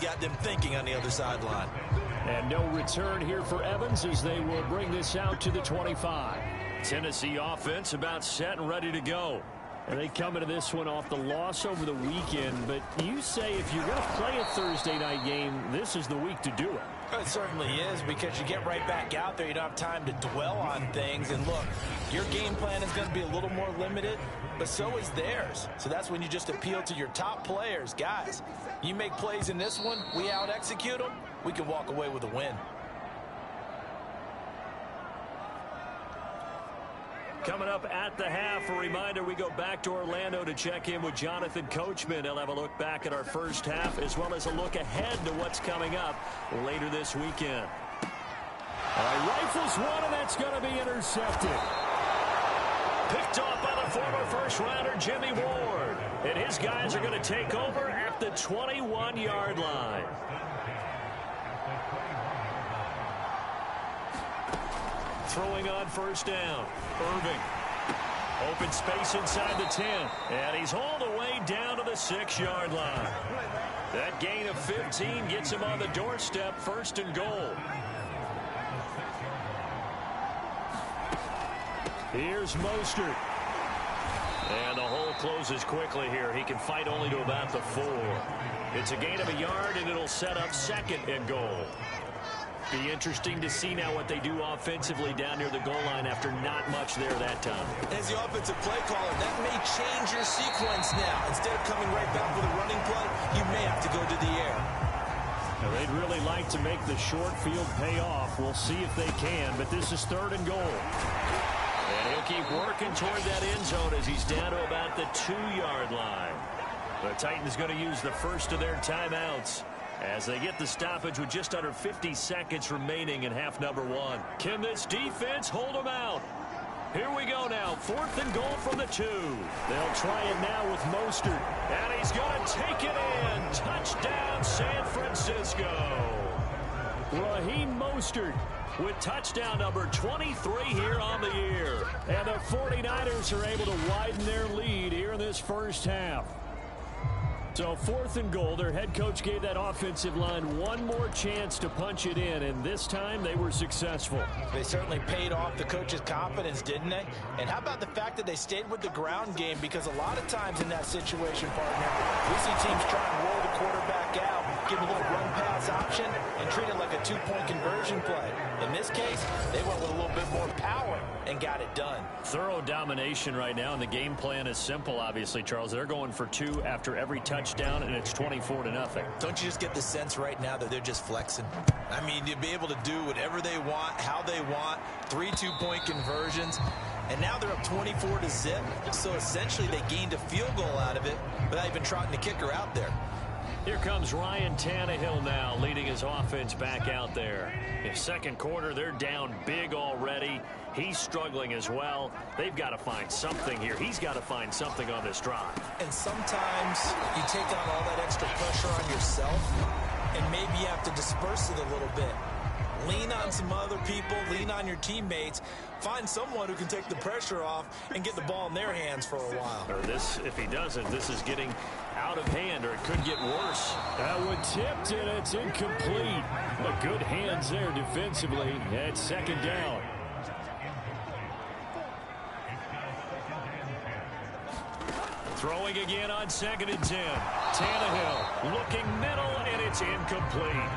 got them thinking on the other sideline. And no return here for Evans as they will bring this out to the 25. Tennessee offense about set and ready to go. And they come into this one off the loss over the weekend. But you say if you're going to play a Thursday night game, this is the week to do it. It certainly is, because you get right back out there. You don't have time to dwell on things. And look, your game plan is going to be a little more limited, but so is theirs. So that's when you just appeal to your top players. Guys, you make plays in this one, we out-execute them, we can walk away with a win. Coming up at the half, a reminder, we go back to Orlando to check in with Jonathan Coachman. He'll have a look back at our first half as well as a look ahead to what's coming up later this weekend. All right, rifles one, and that's going to be intercepted. Picked off by the former first-rounder Jimmy Ward. And his guys are going to take over at the 21-yard line. Throwing on first down. Irving. Open space inside the 10. And he's hauled away down to the 6-yard line. That gain of 15 gets him on the doorstep, first and goal. Here's Mostert. And the hole closes quickly here. He can fight only to about the 4. It's a gain of a yard, and it'll set up second and goal. Be interesting to see now what they do offensively down near the goal line after not much there that time. As the offensive play caller, that may change your sequence now. Instead of coming right back with a running play, you may have to go to the air. Now, they'd really like to make the short field pay off. We'll see if they can, but this is third and goal. And he'll keep working toward that end zone as he's down to about the 2-yard line. The Titans going to use the first of their timeouts as they get the stoppage with just under 50 seconds remaining in half number 1. Can this defense hold them out? Here we go now. 4th and goal from the 2. They'll try it now with Mostert. And he's going to take it in. Touchdown, San Francisco. Raheem Mostert with touchdown number 23 here on the year. And the 49ers are able to widen their lead here in this first half. So 4th and goal, their head coach gave that offensive line one more chance to punch it in, and this time they were successful. They certainly paid off the coach's confidence, didn't they? And how about the fact that they stayed with the ground game? Because a lot of times in that situation, partner, we see teams try and roll the quarterback out, give a little run-pass option, and treat it like a 2-point conversion play. In this case, they went with a little bit more power and got it done. Thorough domination right now, and the game plan is simple, obviously, Charles. They're going for 2 after every touchdown, and it's 24-0. Don't you just get the sense right now that they're just flexing? I mean, you'd be able to do whatever they want, how they want, 3 2-point conversions, and now they're up 24-0. So essentially they gained a field goal out of it without even trotting the kicker out there. Here comes Ryan Tannehill now, leading his offense back out there. In second quarter, they're down big already. He's struggling as well. They've got to find something here. He's got to find something on this drive. And sometimes you take on all that extra pressure on yourself, and maybe you have to disperse it a little bit. Lean on some other people, lean on your teammates, find someone who can take the pressure off and get the ball in their hands for a while. Or this, if he doesn't, this is getting out of hand, or it could get worse. That one tipped, and it's incomplete. But good hands there defensively at second down. Throwing again on 2nd and 10. Tannehill looking middle, and it's incomplete.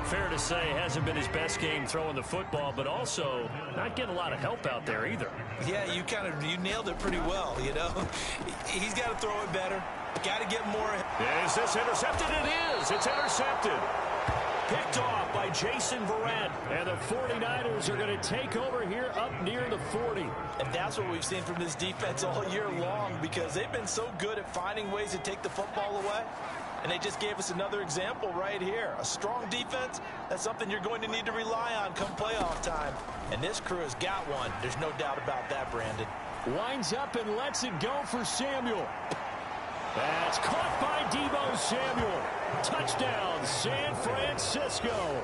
Fair to say, hasn't been his best game throwing the football, but also not getting a lot of help out there either. Yeah, you nailed it pretty well, you know. He's got to throw it better. Got to get more. Is this intercepted? It is. It's intercepted. Picked off by Jason Verrett. And the 49ers are going to take over here up near the 40. And that's what we've seen from this defense all year long, because they've been so good at finding ways to take the football away. And they just gave us another example right here. A strong defense, that's something you're going to need to rely on come playoff time. And this crew has got one. There's no doubt about that, Brandon. Winds up and lets it go for Samuel. That's caught by Deebo Samuel. Touchdown, San Francisco.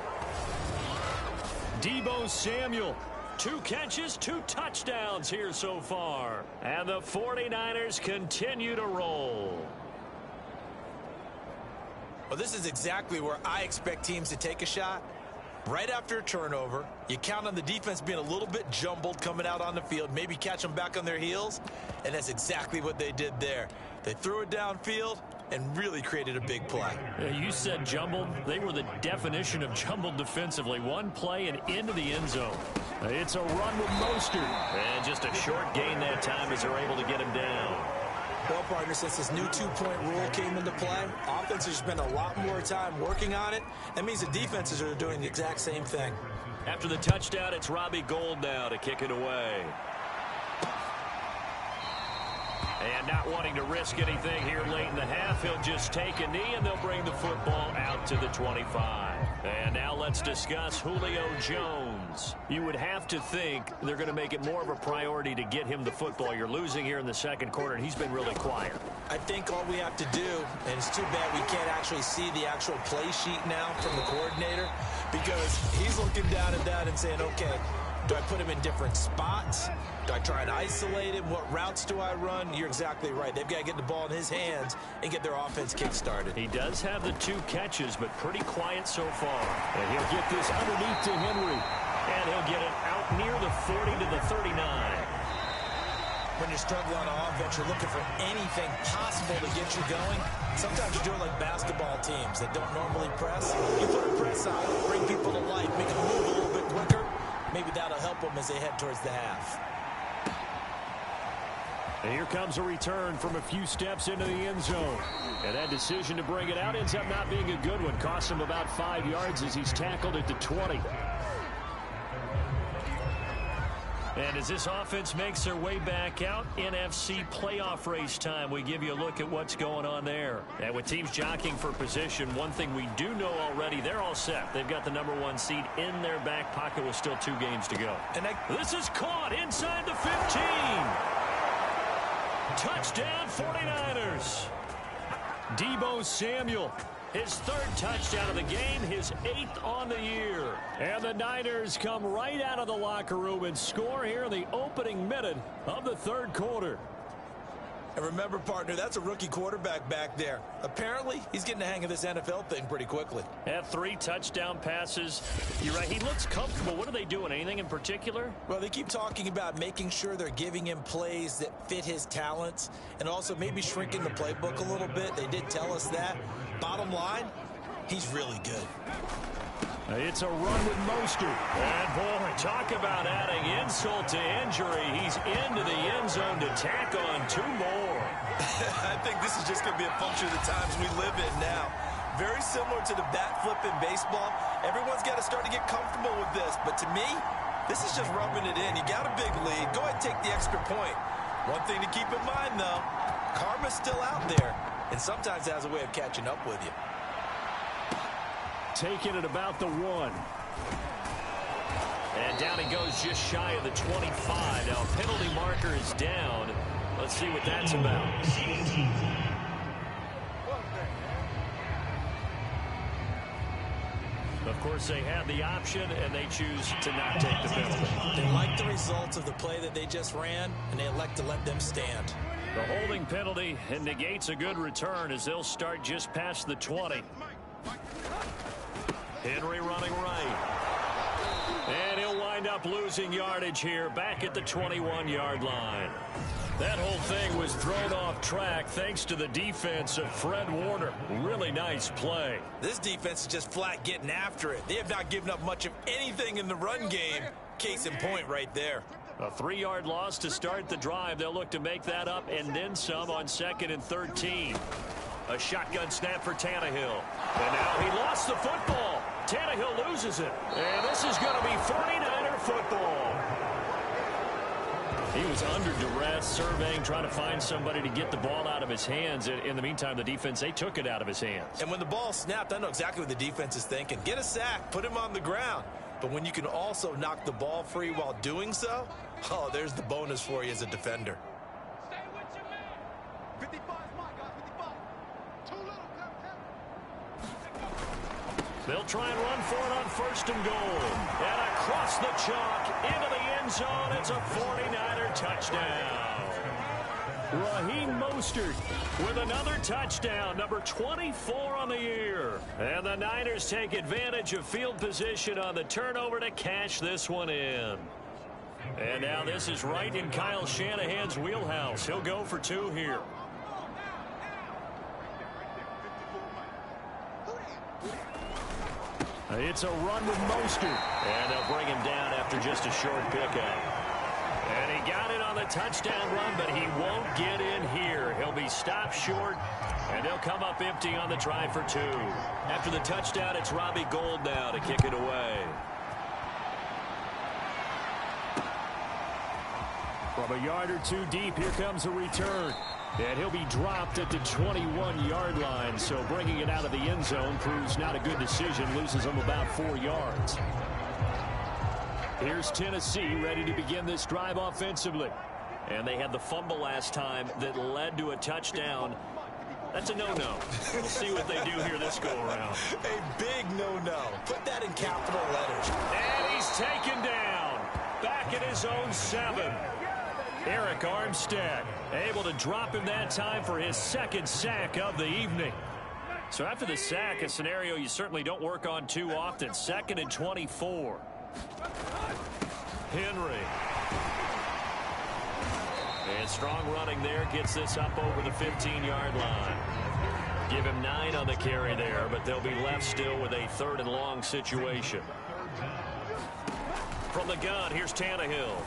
Deebo Samuel. 2 catches, 2 touchdowns here so far. And the 49ers continue to roll. Well, this is exactly where I expect teams to take a shot. Right after a turnover, you count on the defense being a little bit jumbled coming out on the field, maybe catch them back on their heels, and that's exactly what they did there. They threw it downfield and really created a big play. Yeah, you said jumbled. They were the definition of jumbled defensively. One play and into the end zone. It's a run with Mostert. And just a short gain that time as they're able to get him down. Well, partner, since this new two-point rule came into play, offenses spend a lot more time working on it. That means the defenses are doing the exact same thing. After the touchdown, it's Robbie Gould now to kick it away. And not wanting to risk anything here late in the half, he'll just take a knee, and they'll bring the football out to the 25. And now let's discuss Julio Jones. You would have to think they're going to make it more of a priority to get him the football. You're losing here in the second quarter, and he's been really quiet. I think all we have to do, and it's too bad we can't actually see the actual play sheet now from the coordinator, because he's looking down at that and saying, okay, do I put him in different spots? Do I try and isolate him? What routes do I run? You're exactly right. They've got to get the ball in his hands and get their offense kick-started. He does have the 2 catches, but pretty quiet so far. And he'll get this underneath to Henry. And he'll get it out near the 40 to the 39. When you're struggling on offense, you're looking for anything possible to get you going. Sometimes you do it like basketball teams that don't normally press. You put a press on, bring people to life, make them move a little bit quicker. Maybe that'll help them as they head towards the half. And here comes a return from a few steps into the end zone. And that decision to bring it out ends up not being a good one. Costs him about 5 yards as he's tackled at the 20. And as this offense makes their way back out, NFC playoff race time, we give you a look at what's going on there. And with teams jockeying for position, one thing we do know already, they're all set. They've got the #1 seed in their back pocket with still 2 games to go. And this is caught inside the 15. Touchdown 49ers. Deebo Samuel, his 3rd touchdown of the game, his 8th on the year. And the Niners come right out of the locker room and score here in the opening minute of the 3rd quarter. And remember, partner, that's a rookie quarterback back there. Apparently, he's getting the hang of this NFL thing pretty quickly. Had 3 touchdown passes. You're right, he looks comfortable. What are they doing? Anything in particular? Well, they keep talking about making sure they're giving him plays that fit his talents and also maybe shrinking the playbook a little bit. They did tell us that. Bottom line, he's really good. It's a run with Mostert. And boy, talk about adding insult to injury. He's into the end zone to tack on 2 more. I think this is just going to be a function of the times we live in now. Very similar to the bat flip in baseball. Everyone's got to start to get comfortable with this. But to me, this is just rubbing it in. You got a big lead. Go ahead and take the extra point. One thing to keep in mind, though, karma's still out there. And sometimes it has a way of catching up with you. Taking it about the 1. And down he goes just shy of the 25. Now, penalty marker is down. Let's see what that's about. Of course, they had the option, and they choose to not take the penalty. They like the results of the play that they just ran, and they elect to let them stand. The holding penalty and negates a good return as they'll start just past the 20. Henry running right. And he'll wind up losing yardage here back at the 21-yard line. That whole thing was thrown off track thanks to the defense of Fred Warner. Really nice play. This defense is just flat getting after it. They have not given up much of anything in the run game. Case in point right there. A 3-yard loss to start the drive. They'll look to make that up and then some on 2nd and 13. A shotgun snap for Tannehill. And now he lost the football. Tannehill loses it. And this is going to be 49er football. He was under duress, surveying, trying to find somebody to get the ball out of his hands. In the meantime, the defense, they took it out of his hands. And when the ball snapped, I know exactly what the defense is thinking. Get a sack, put him on the ground. But when you can also knock the ball free while doing so, oh, there's the bonus for you as a defender. They'll try and run for it on 1st and goal. And across the chalk into the end zone. It's a 49er touchdown. Raheem Mostert with another touchdown, number 24 on the year. And the Niners take advantage of field position on the turnover to cash this one in. And now this is right in Kyle Shanahan's wheelhouse. He'll go for 2 here. It's a run with Mostert. And they'll bring him down after just a short pickup. And he got it on the touchdown run, but he won't get in here. He'll be stopped short, and he'll come up empty on the try for 2. After the touchdown, it's Robbie Gould now to kick it away. From a yard or 2 deep, here comes a return. And he'll be dropped at the 21-yard line, so bringing it out of the end zone proves not a good decision, loses him about 4 yards. Here's Tennessee ready to begin this drive offensively. And they had the fumble last time that led to a touchdown. That's a no-no. We'll see what they do here this go-around. A big no-no. Put that in capital letters. And he's taken down. Back at his own 7. Eric Armstead able to drop him that time for his 2nd sack of the evening. So after the sack, a scenario you certainly don't work on too often. 2nd and 24. Henry. And strong running there gets this up over the 15-yard line. Give him 9 on the carry there, but they'll be left still with a 3rd and long situation. From the gun, here's Tannehill.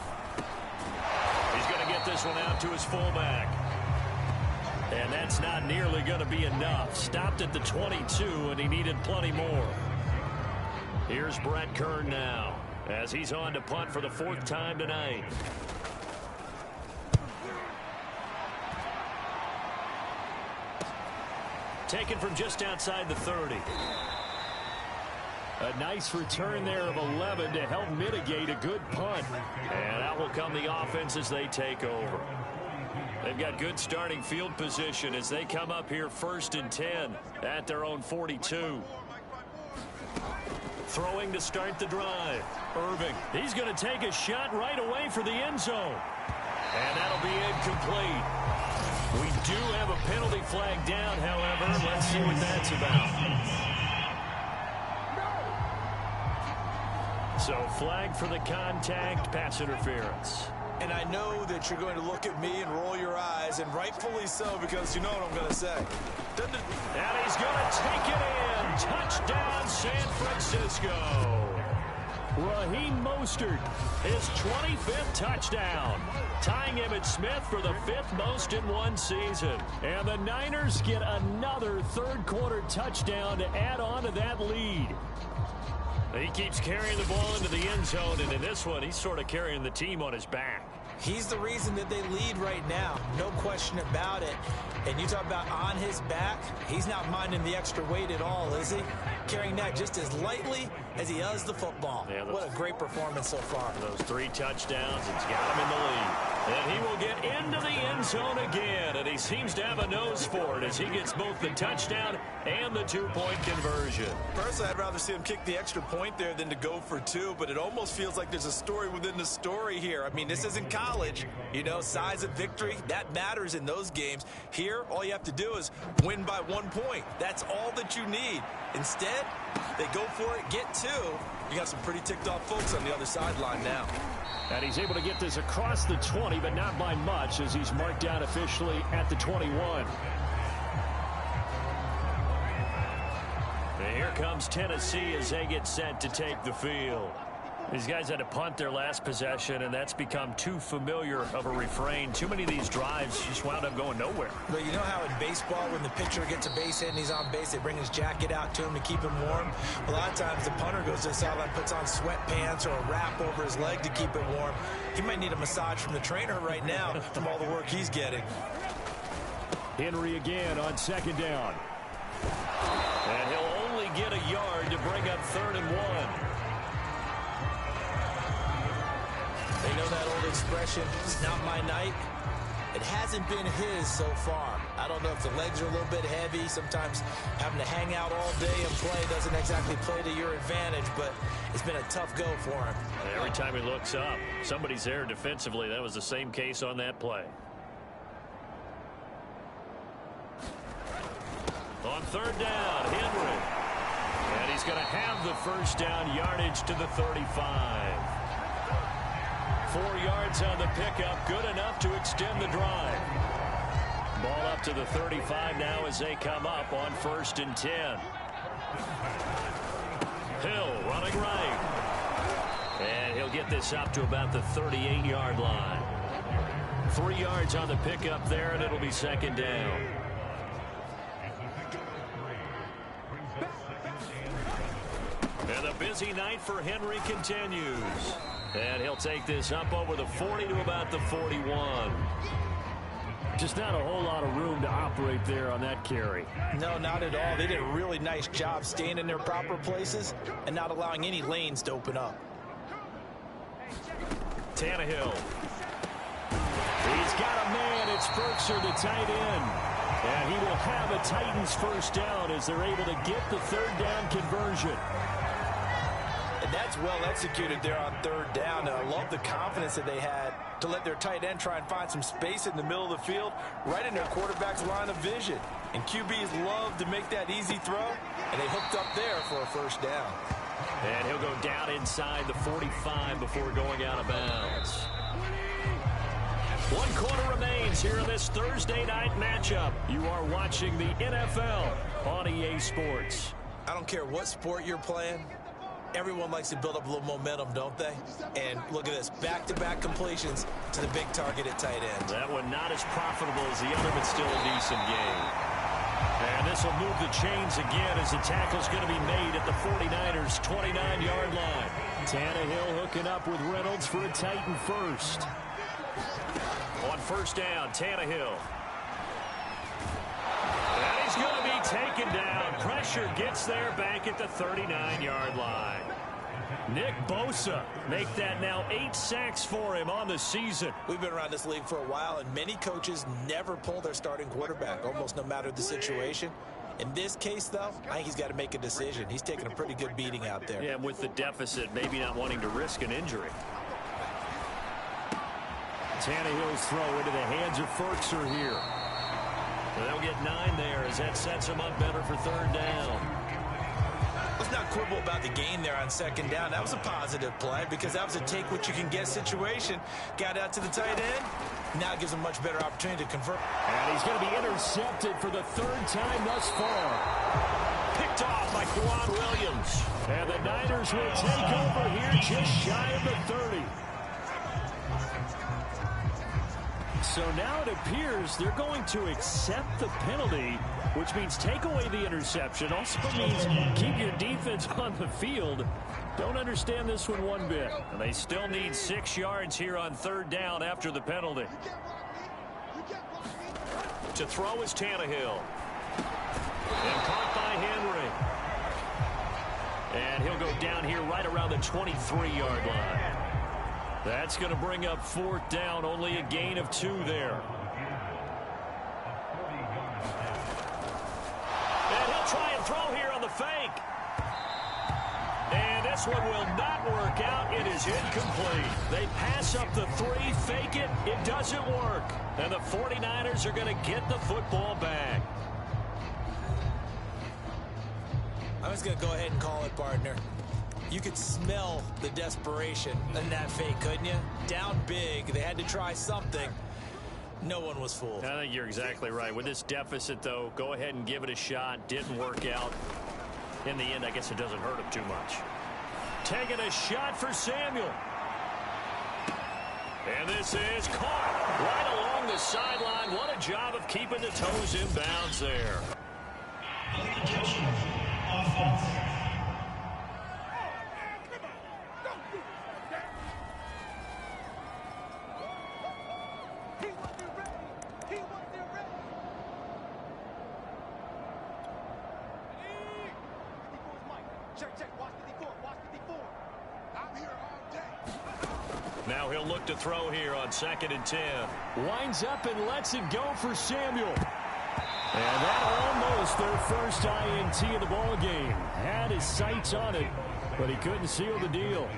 He's going to get this one out to his fullback. And that's not nearly going to be enough. Stopped at the 22, and he needed plenty more. Here's Brett Kern now, as he's on to punt for the 4th time tonight. Taken from just outside the 30. A nice return there of 11 to help mitigate a good punt. And out will come the offense as they take over. They've got good starting field position as they come up here 1st and 10 at their own 42. Throwing to start the drive. Irving. He's going to take a shot right away for the end zone. And that'll be incomplete. We do have a penalty flag down, however. Let's see what that's about. So flag for the contact, pass interference. And I know that you're going to look at me and roll your eyes, and rightfully so, because you know what I'm going to say. And he's going to take it in. Touchdown, San Francisco. Raheem Mostert, his 25th touchdown, tying Emmitt Smith for the 5th most in one season. And the Niners get another 3rd quarter touchdown to add on to that lead. He keeps carrying the ball into the end zone, and in this one, he's sort of carrying the team on his back. He's the reason that they lead right now. No question about it. And you talk about on his back, he's not minding the extra weight at all, is he? Carrying that just as lightly as he does the football. Yeah, what a great performance so far. Those 3 touchdowns, it's got him in the lead. And he will get into the end zone again, and he seems to have a nose for it as he gets both the touchdown and the 2-point conversion. Personally, I'd rather see him kick the extra point there than to go for 2, but it almost feels like there's a story within the story here. I mean, this isn't college. You know, size of victory, that matters in those games. Here, all you have to do is win by 1 point. That's all that you need. Instead, they go for it, get 2. You got some pretty ticked off folks on the other sideline now. And he's able to get this across the 20, but not by much, as he's marked down officially at the 21. And here comes Tennessee as they get set to take the field. These guys had to punt their last possession, and that's become too familiar of a refrain. Too many of these drives just wound up going nowhere. But you know how in baseball, when the pitcher gets a base hit and he's on base, they bring his jacket out to him to keep him warm? A lot of times the punter goes to the sideline, puts on sweatpants or a wrap over his leg to keep it warm. He might need a massage from the trainer right now from all the work he's getting. Henry again on 2nd down. And he'll only get a yard to bring up 3rd and 1. They know that old expression, it's not my night. It hasn't been his so far. I don't know if the legs are a little bit heavy. Sometimes having to hang out all day and play doesn't exactly play to your advantage, but it's been a tough go for him. Every time he looks up, somebody's there defensively. That was the same case on that play. On third down, Henry. And he's going to have the first down, yardage to the 35. 4 yards on the pickup, good enough to extend the drive. Ball up to the 35 now as they come up on 1st and 10. Hill running right. And he'll get this up to about the 38-yard line. 3 yards on the pickup there, and it'll be 2nd down. And the busy night for Henry continues. And he'll take this up over the 40 to about the 41. Just not a whole lot of room to operate there on that carry. No, not at all. They did a really nice job staying in their proper places and not allowing any lanes to open up. Tannehill. He's got a man. It's Firkser, the tight end. And he will have a Titans first down as they're able to get the 3rd down conversion. And that's well executed there on 3rd down. And I love the confidence that they had to let their tight end try and find some space in the middle of the field, right in their quarterback's line of vision. And QBs love to make that easy throw, and they hooked up there for a first down. And he'll go down inside the 45 before going out of bounds. 1 quarter remains here in this Thursday night matchup. You are watching the NFL on EA Sports. I don't care what sport you're playing. Everyone likes to build up a little momentum, don't they? And look at this, back-to-back completions to the big target at tight end. That one not as profitable as the other, but still a decent game. And this will move the chains again as the tackle's going to be made at the 49ers' 29-yard line. Tannehill hooking up with Reynolds for a Titan first. On 1st down, Tannehill. And he's going to be taken down. Pressure gets there back at the 39-yard line. Nick Bosa make that now 8 sacks for him on the season. We've been around this league for a while, and many coaches never pull their starting quarterback, almost no matter the situation. In this case, though, I think he's got to make a decision. He's taking a pretty good beating out there. Yeah, with the deficit, maybe not wanting to risk an injury. Tannehill's throw into the hands of Firkser here. And they'll get 9 there as that sets him up better for 3rd down. Let's not quibble about the gain there on 2nd down. That was a positive play because that was a take-what-you-can-get situation. Got out to the tight end. Now it gives him a much better opportunity to convert. And he's going to be intercepted for the 3rd time thus far. Picked off by Kwan Williams. And the Niners will take over here just shy of the 30. So now it appears they're going to accept the penalty, which means take away the interception. Also means keep your defense on the field. Don't understand this one bit. And they still need 6 yards here on 3rd down after the penalty. To throw is Tannehill. And caught by Henry. And he'll go down here right around the 23-yard line. That's going to bring up 4th down, only a gain of 2 there. And he'll try and throw here on the fake. And this one will not work out. It is incomplete. They pass up the 3, fake it. It doesn't work. And the 49ers are going to get the football back. I'm just going to go ahead and call it, partner. You could smell the desperation in that fake, couldn't you? Down big. They had to try something. No one was fooled. I think you're exactly right. With this deficit, though, go ahead and give it a shot. Didn't work out. In the end, I guess it doesn't hurt him too much. Taking a shot for Samuel. And this is caught right along the sideline. What a job of keeping the toes in bounds there. Offense. Now he'll look to throw here on 2nd and 10. Winds up and lets it go for Samuel. And that almost their first INT of the ball game. Had his sights on it, but he couldn't seal the deal.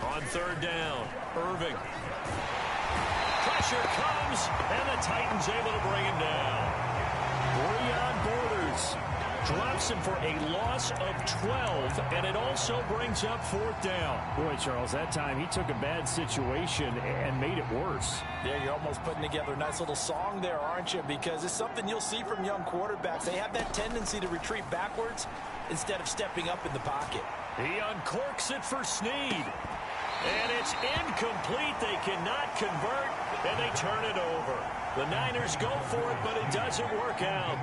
On 3rd down, Irving. Pressure comes, and the Titans able to bring him down. Breon Borders drops him for a loss of 12, and it also brings up 4th down. Boy, Charles, that time he took a bad situation and made it worse. Yeah, you're almost putting together a nice little song there, aren't you? Because it's something you'll see from young quarterbacks. They have that tendency to retreat backwards instead of stepping up in the pocket. He uncorks it for Snead. And it's incomplete. They cannot convert, and they turn it over. The Niners go for it, but it doesn't work out.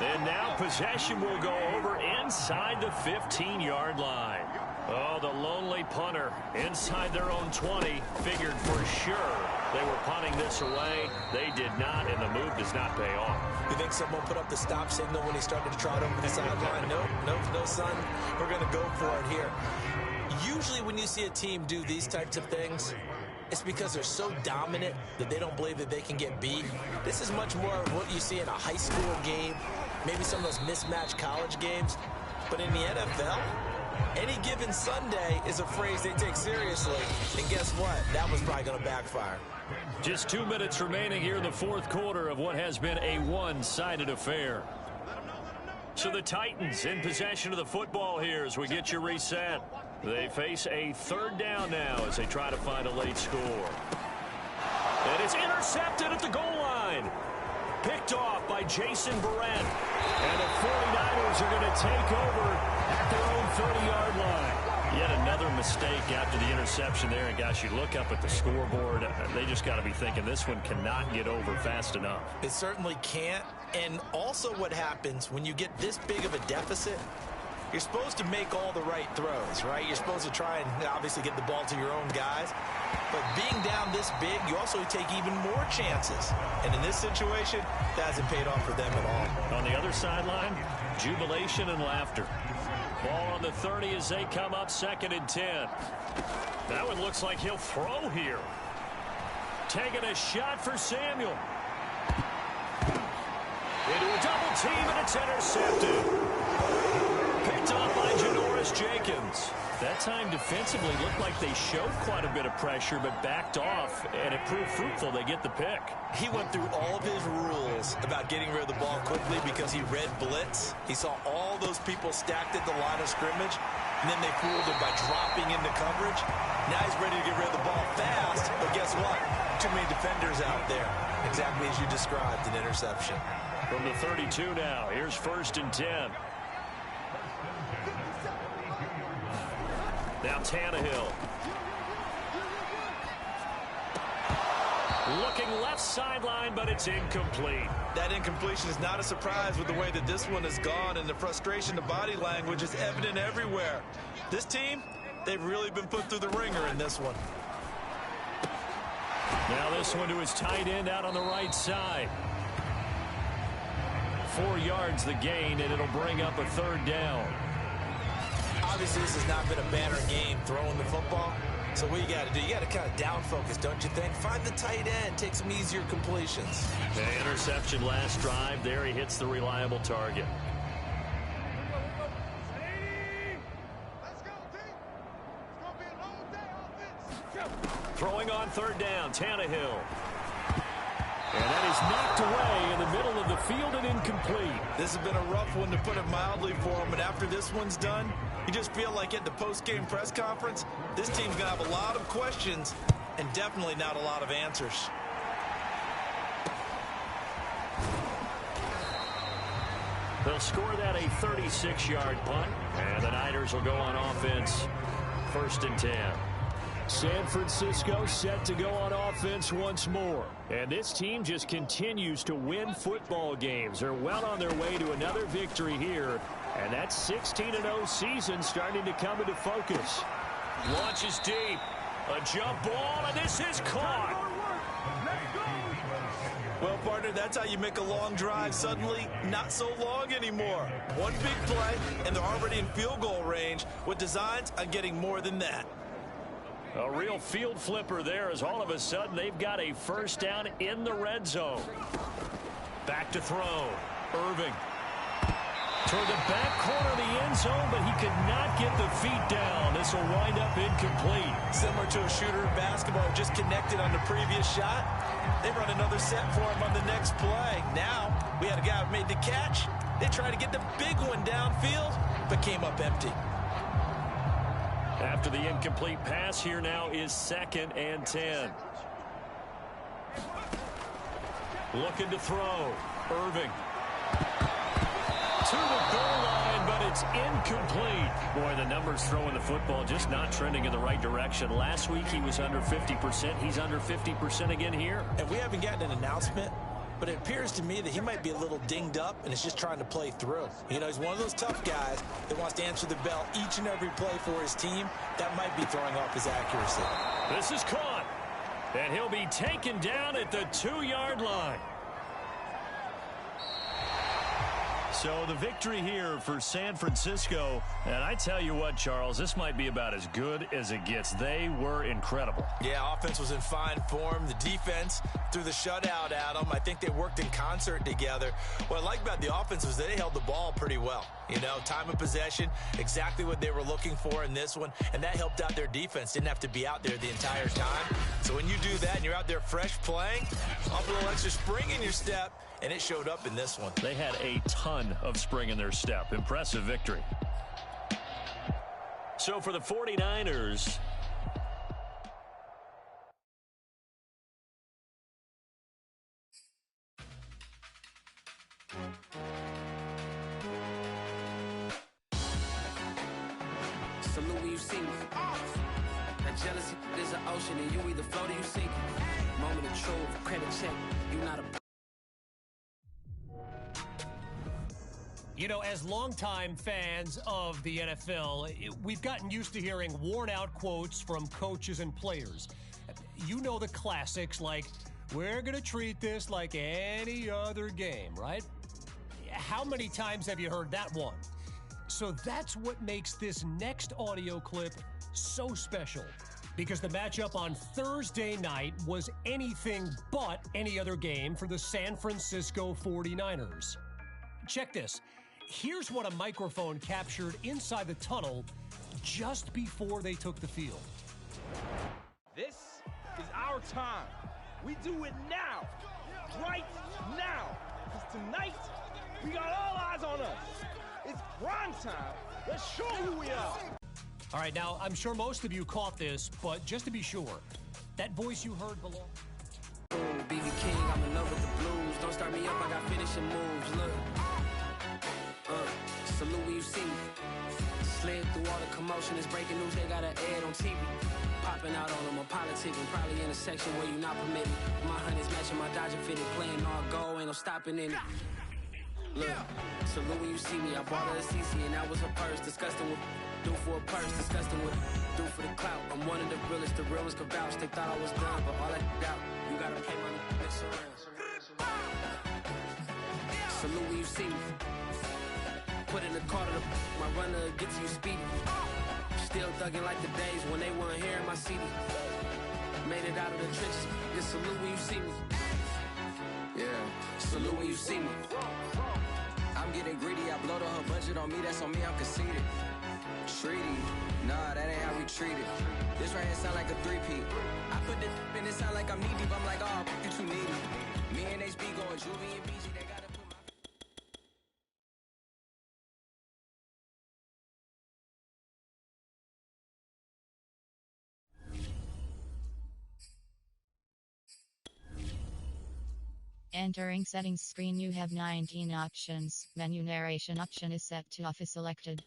And now possession will go over inside the 15-yard line. Oh, the lonely punter inside their own 20 figured for sure they were punting this away. They did not, and the move does not pay off. You think someone put up the stop signal when he started to trot over the sideline? Nope, no, son. We're going to go for it here. Usually when you see a team do these types of things, it's because they're so dominant that they don't believe that they can get beat. This is much more of what you see in a high school game, maybe some of those mismatched college games. But in the NFL, any given Sunday is a phrase they take seriously. And guess what? That was probably going to backfire. Just 2 minutes remaining here in the 4th quarter of what has been a one-sided affair. So the Titans in possession of the football here as we get you reset. They face a 3rd down now as they try to find a late score. And it's intercepted at the goal line. Picked off by Jason Barrett. And the 49ers are going to take over at their own 30-yard line. Yet another mistake after the interception there. And, gosh, you look up at the scoreboard. They just got to be thinking this one cannot get over fast enough. It certainly can't. And also what happens when you get this big of a deficit, you're supposed to make all the right throws, right? You're supposed to try and obviously get the ball to your own guys. But being down this big, you also take even more chances. And in this situation, that hasn't paid off for them at all. On the other sideline, jubilation and laughter. Ball on the 30 as they come up 2nd and 10. That one looks like he'll throw here. Taking a shot for Samuel. Into a double team, and it's intercepted. Picked off by Janoris Jenkins. That time defensively looked like they showed quite a bit of pressure, but backed off, and it proved fruitful. They get the pick. He went through all of his rules about getting rid of the ball quickly because he read blitz. He saw all those people stacked at the line of scrimmage, and then they fooled him by dropping into coverage. Now he's ready to get rid of the ball fast, but guess what? Too many defenders out there. Exactly as you described, an interception. From the 32 now, here's 1st and 10. Now Tannehill. Looking left sideline, but it's incomplete. That incompletion is not a surprise with the way that this one has gone, and the frustration, the body language is evident everywhere. This team, they've really been put through the ringer in this one. Now this one to his tight end out on the right side. 4 yards the gain, and it'll bring up a 3rd down. Obviously, this has not been a banner game throwing the football. So what you got to do, you got to kind of down focus, don't you think? Find the tight end, take some easier completions. The interception last drive. There he hits the reliable target. Throwing on 3rd down, Tannehill. And that is knocked away in the middle of the field and incomplete. This has been a rough one, to put it mildly, for him. And after this one's done, you just feel like at the post-game press conference, this team's going to have a lot of questions and definitely not a lot of answers. They'll score that a 36-yard punt, and the Niners will go on offense 1st and 10. San Francisco set to go on offense once more. And this team just continues to win football games. They're well on their way to another victory here. And that 16-0 season starting to come into focus. Launches deep. A jump ball, and this is caught. Well, partner, that's how you make a long drive suddenly not so long anymore. One big play, and they're already in field goal range with designs on getting more than that. A real field flipper there, as all of a sudden they've got a 1st down in the red zone. Back to throw. Irving. Toward the back corner of the end zone, but he could not get the feet down. This will wind up incomplete. Similar to a shooter in basketball, just connected on the previous shot. They run another set for him on the next play. Now, we had a guy who made the catch. They tried to get the big one downfield, but came up empty. After the incomplete pass, here now is 2nd and 10. Looking to throw. Irving. To the goal line, but it's incomplete. Boy, the numbers throwing the football just not trending in the right direction. Last week he was under 50%. He's under 50% again here. And we haven't gotten an announcement, but it appears to me that he might be a little dinged up and is just trying to play through. You know, he's one of those tough guys that wants to answer the bell each and every play for his team. That might be throwing off his accuracy. This is caught, and he'll be taken down at the 2-yard line. So the victory here for San Francisco. And I tell you what, Charles, this might be about as good as it gets. They were incredible. Yeah, offense was in fine form. The defense threw the shutout at them. I think they worked in concert together. What I like about the offense was they held the ball pretty well. You know, time of possession, exactly what they were looking for in this one. And that helped out their defense. Didn't have to be out there the entire time. So when you do that and you're out there fresh playing, up a little extra spring in your step, and it showed up in this one. They had a ton of spring in their step. Impressive victory. So for the 49ers, salute when you see me. That jealousy is an ocean, and you either float or you sink. Moment of truth, credit check. You not a. You know, as longtime fans of the NFL, we've gotten used to hearing worn-out quotes from coaches and players. You know the classics like, we're going to treat this like any other game, right? How many times have you heard that one? So that's what makes this next audio clip so special, because the matchup on Thursday night was anything but any other game for the San Francisco 49ers. Check this. Here's what a microphone captured inside the tunnel just before they took the field. This is our time. We do it now. Right now. Because tonight, we got all eyes on us. It's prime time. Let's show who we are. All right, now, I'm sure most of you caught this, but just to be sure, that voice you heard below. BB King, I'm in love with the blues. Don't start me up, I got finishing moves. Look. Salute when you see me. Slid through all the commotion. It's breaking news, they got an ad on TV. Popping out on them, I'm politicking. Probably in a section where you not permitted. My honey's matching my Dodger fitted. Playing all go, ain't no stopping in it. Look, salute when you see me. I bought her a CC and that was her purse. Disgusting with do for a purse. Disgusting with do for the clout. I'm one of the realest. The realest could vouch. They thought I was done, but all I doubt. You gotta pay money, mix around. Salute when you see me. Put in the car to my runner, get to you speedy. Still thugging like the days when they weren't here in my CD. Made it out of the trenches. Just salute when you see me. Yeah, salute when you see me. I'm getting greedy. I blow to her budget on me. That's on me. I'm conceited. Treaty. Nah, that ain't how we treat it. This right here sound like a three-peat. I put the in it sound like I'm knee deep. I'm like, oh, you too needy. Me and HB going Juvie and BG. They gotta put my. Entering settings screen, you have 19 options. Menu narration option is set to off is selected.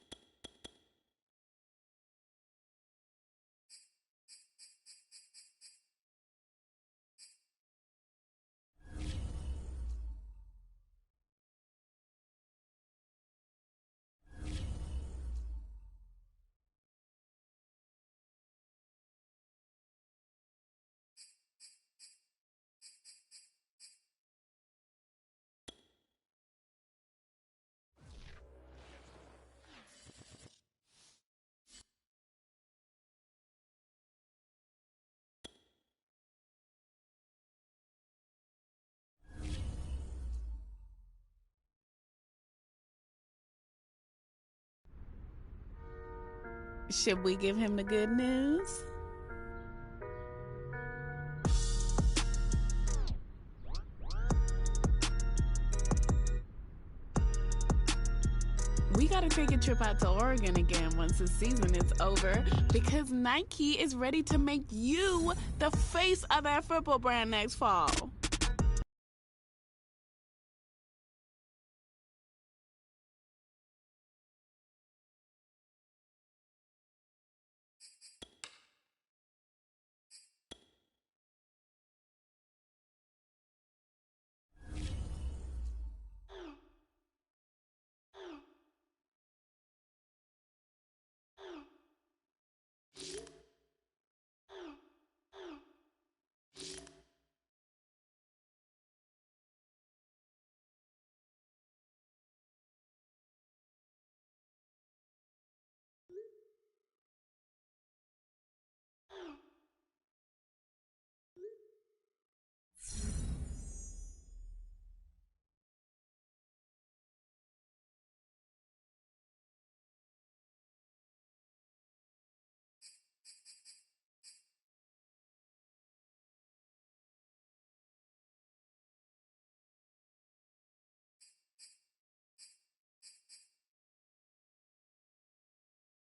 Should we give him the good news? We gotta take a trip out to Oregon again once the season is over because Nike is ready to make you the face of their football brand next fall.